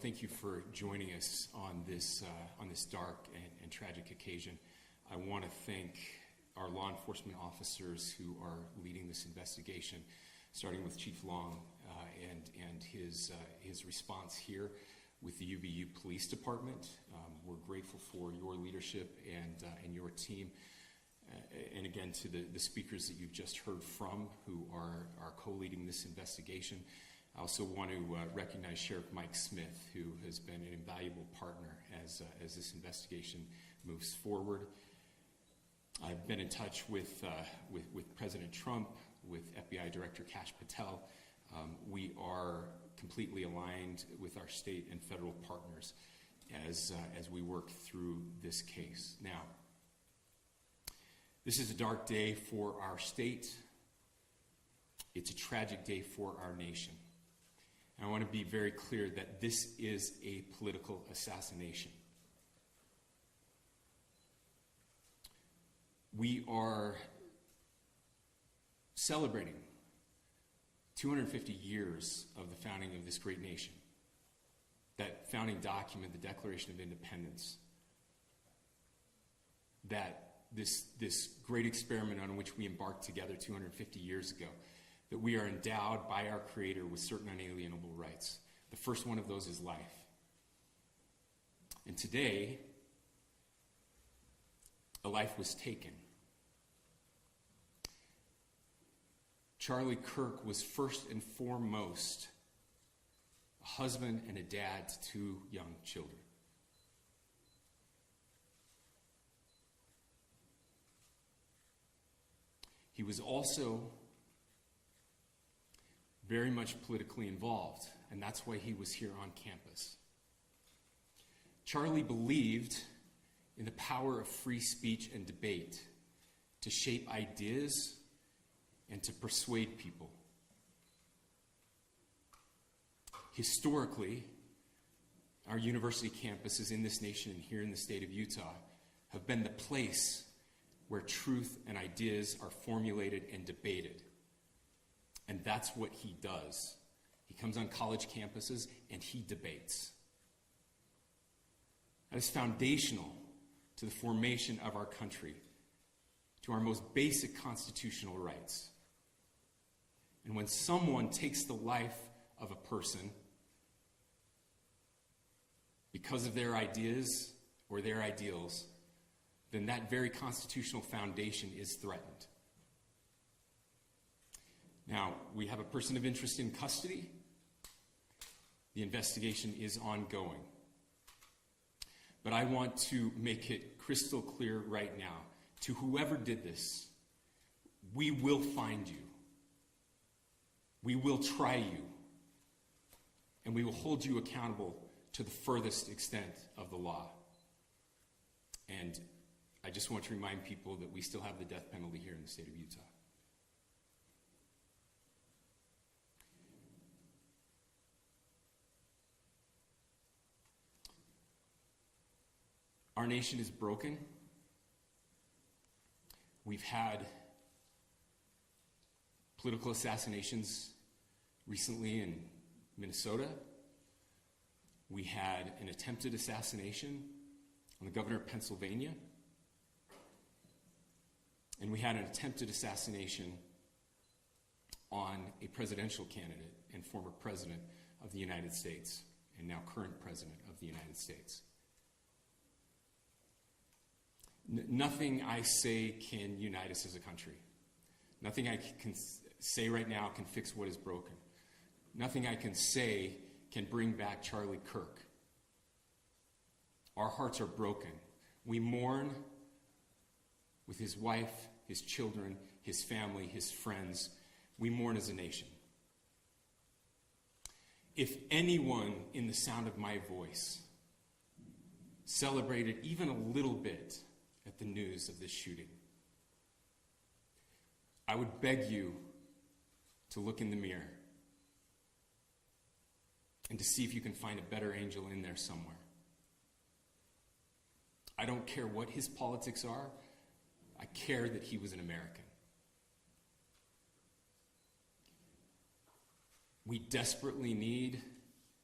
thank you for joining us on this dark and tragic occasion. I want to thank our law enforcement officers who are leading this investigation, starting with Chief Long and his response here with the UVU Police Department. We're grateful for your leadership and your team. And again, to the speakers that you've just heard from who are co-leading this investigation. I also want to recognize Sheriff Mike Smith, who has been an invaluable partner as this investigation moves forward. I've been in touch with President Trump, with FBI Director Kash Patel. We are completely aligned with our state and federal partners as we work through this case. Now, this is a dark day for our state. It's a tragic day for our nation. And I want to be very clear that this is a political assassination. We are celebrating 250 years of the founding of this great nation. That founding document, the Declaration of Independence, that this great experiment on which we embarked together 250 years ago, that we are endowed by our Creator with certain unalienable rights. The first one of those is life. And today, a life was taken. Charlie Kirk was first and foremost a husband and a dad to two young children. He was also very much politically involved, and that's why he was here on campus. Charlie believed in the power of free speech and debate to shape ideas and to persuade people. Historically, our university campuses in this nation and here in the state of Utah have been the place where truth and ideas are formulated and debated. And that's what he does. He comes on college campuses and he debates. That is foundational to the formation of our country, to our most basic constitutional rights. And when someone takes the life of a person because of their ideas or their ideals, then that very constitutional foundation is threatened. Now, we have a person of interest in custody. The investigation is ongoing. But I want to make it crystal clear right now, to whoever did this, we will find you. We will try you. And we will hold you accountable to the furthest extent of the law. And I just want to remind people that we still have the death penalty here in the state of Utah. Our nation is broken. We've had political assassinations recently in Minnesota. We had an attempted assassination on the governor of Pennsylvania. And we had an attempted assassination on a presidential candidate and former president of the United States, and now current president of the United States. Nothing I say can unite us as a country. Nothing I can say right now can fix what is broken. Nothing I can say can bring back Charlie Kirk. Our hearts are broken. We mourn with his wife, his children, his family, his friends. We mourn as a nation. If anyone in the sound of my voice celebrated even a little bit at the news of this shooting, I would beg you to look in the mirror and to see if you can find a better angel in there somewhere. I don't care what his politics are. I care that he was an American. We desperately need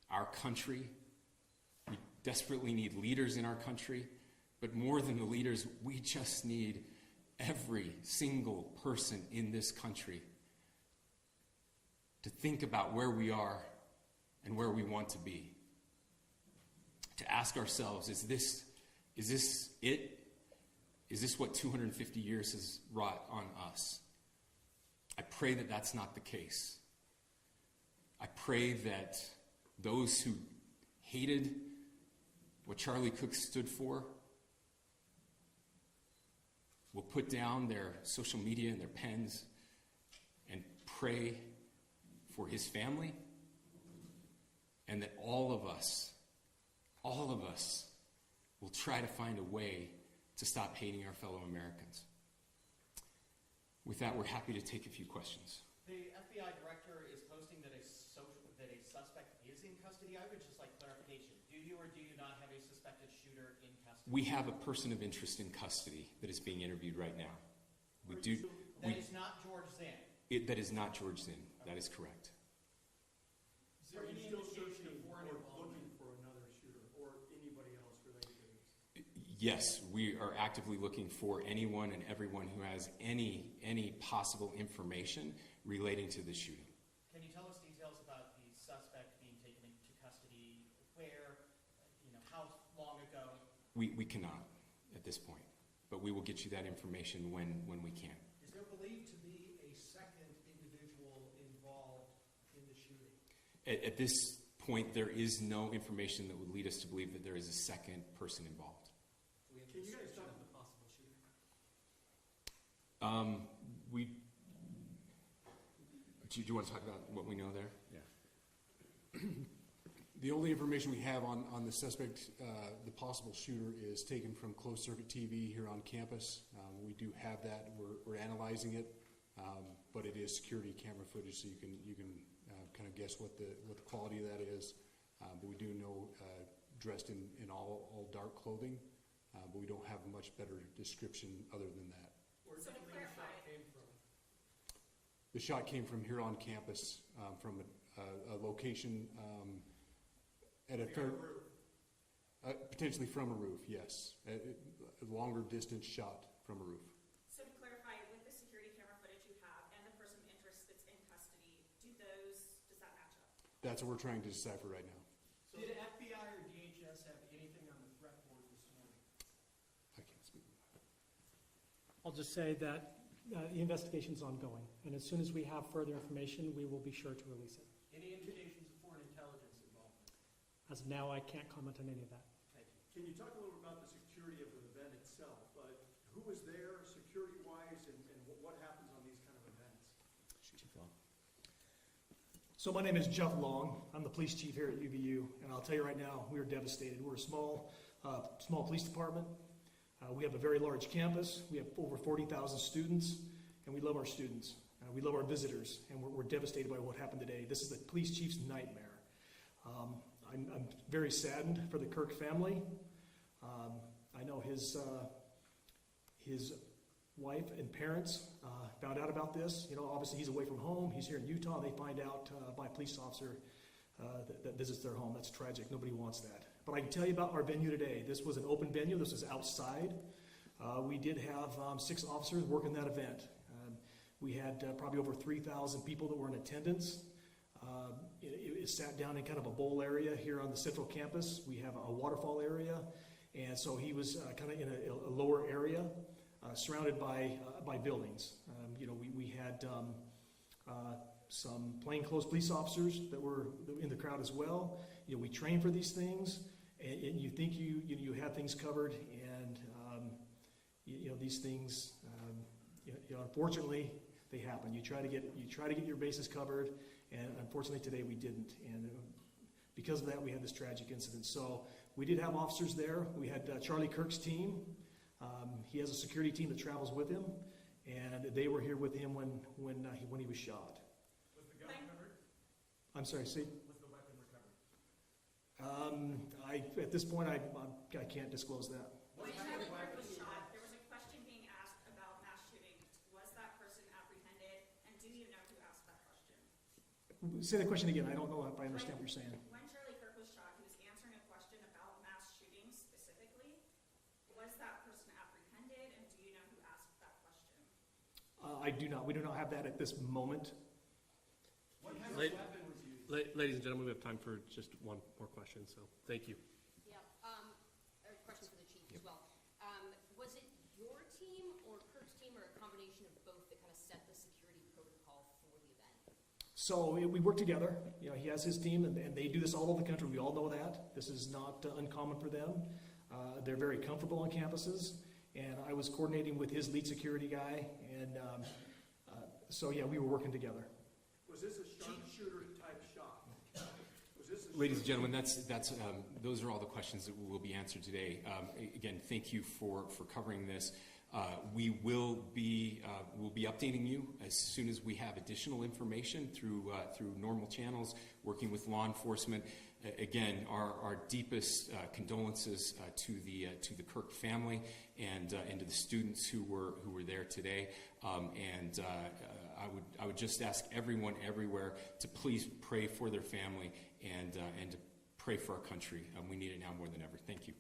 our country desperately need leaders in our country, but more than the leaders, we just need every single person in this country to think about where we are and where we want to be. To ask ourselves, is this it? Is this what 250 years has wrought on us? I pray that that's not the case. I pray that those who hated what Charlie Kirk stood for will put down their social media and their pens and pray for his family, and that all of us will try to find a way to stop hating our fellow Americans. With that, we're happy to take a few questions. The FBI director is posting that a suspect is in custody. I would just like clarification. Do you or do you not have a suspected shooter in custody? We have a person of interest in custody that is being interviewed right now. That is not George Zinn. That is not George Zinn. That is correct. Is there any still searching or looking for another shooter or anybody else related to this? Yes, we are actively looking for anyone and everyone who has any possible information relating to the shooting. Can you tell us details about the suspect being taken into custody? Where? How long ago? We cannot at this point, but we will get you that information when we can. Is there believed to be a second individual involved in the shooting? At this point, there is no information that would lead us to believe that there is a second person involved. Can you guys talk about the possible shooter? Do you want to talk about what we know there? Yeah. The only information we have on the suspect, the possible shooter, is taken from closed circuit TV here on campus. We do have that. We're analyzing it, but it is security camera footage, so you can kind of guess what the quality of that is. But we do know dressed in all dark clothing, but we don't have a much better description other than that. Where do you think the shot came from? The shot came from here on campus, from a location at a potentially from a roof. Yes, a longer distance shot from a roof. So to clarify, with the security camera footage you have and the person of interest that's in custody, does that match up? That's what we're trying to decipher right now. So did FBI or DHS have anything on the threat board this morning? I can't speak. I'll just say that the investigation is ongoing, and as soon as we have further information, we will be sure to release it. Any indications of foreign intelligence involvement? As of now, I can't comment on any of that. Thank you. Can you talk a little about the security of the event itself? Who was there security-wise, and what happens on these kind of events? So my name is Jeff Long. I'm the police chief here at UVU, and I'll tell you right now, we are devastated. We're a small police department. We have a very large campus. We have over 40,000 students, and we love our students. We love our visitors, and we're devastated by what happened today. This is the police chief's nightmare. I'm very saddened for the Kirk family. I know his wife and parents found out about this. Obviously he's away from home. He's here in Utah. They find out by a police officer that visits their home. That's tragic. Nobody wants that. But I can tell you about our venue today. This was an open venue. This was outside. We did have 6 officers working that event. We had probably over 3,000 people that were in attendance. It sat down in kind of a bowl area here on the central campus. We have a waterfall area, and so he was kind of in a lower area, surrounded by buildings. We had some plainclothes police officers that were in the crowd as well. We train for these things, and you think you have things covered, and these things, unfortunately, they happen. You try to get your bases covered, and unfortunately today we didn't. And because of that, we had this tragic incident. So we did have officers there. We had Charlie Kirk's team. He has a security team that travels with him, and they were here with him when he was shot. Was the gun recovered? I'm sorry, see? Was the weapon recovered? At this point, I can't disclose that. When Charlie Kirk was shot, there was a question being asked about mass shooting. Was that person apprehended, and do you know who asked that question? Say the question again. I don't know if I understand what you're saying. When Charlie Kirk was shot, he was answering a question about mass was that person apprehended, and do you know who asked that question? I do not. We do not have that at this moment. What kind of Late- weapon was used? Ladies and gentlemen, we have time for just one more question, so thank you. Yeah, a question for the chief as well. Was it your team or Kirk's team or a combination of both that kind of set the security protocol for the event? So we work together. You know, he has his team, and they do this all over the country. We all know that. This is not uncommon for them. They're very comfortable on campuses, and I was coordinating with his lead security guy, and so yeah, we were working together. Was this a sharpshooter type shot? Was this a Ladies and gentlemen, those are all the questions that will be answered today. Again, thank you for covering this. We will be updating you as soon as we have additional information through normal channels, working with law enforcement. Again, our deepest condolences to the Kirk family and to the students who were there today. I would just ask everyone everywhere to please pray for their family and to pray for our country. We need it now more than ever. Thank you.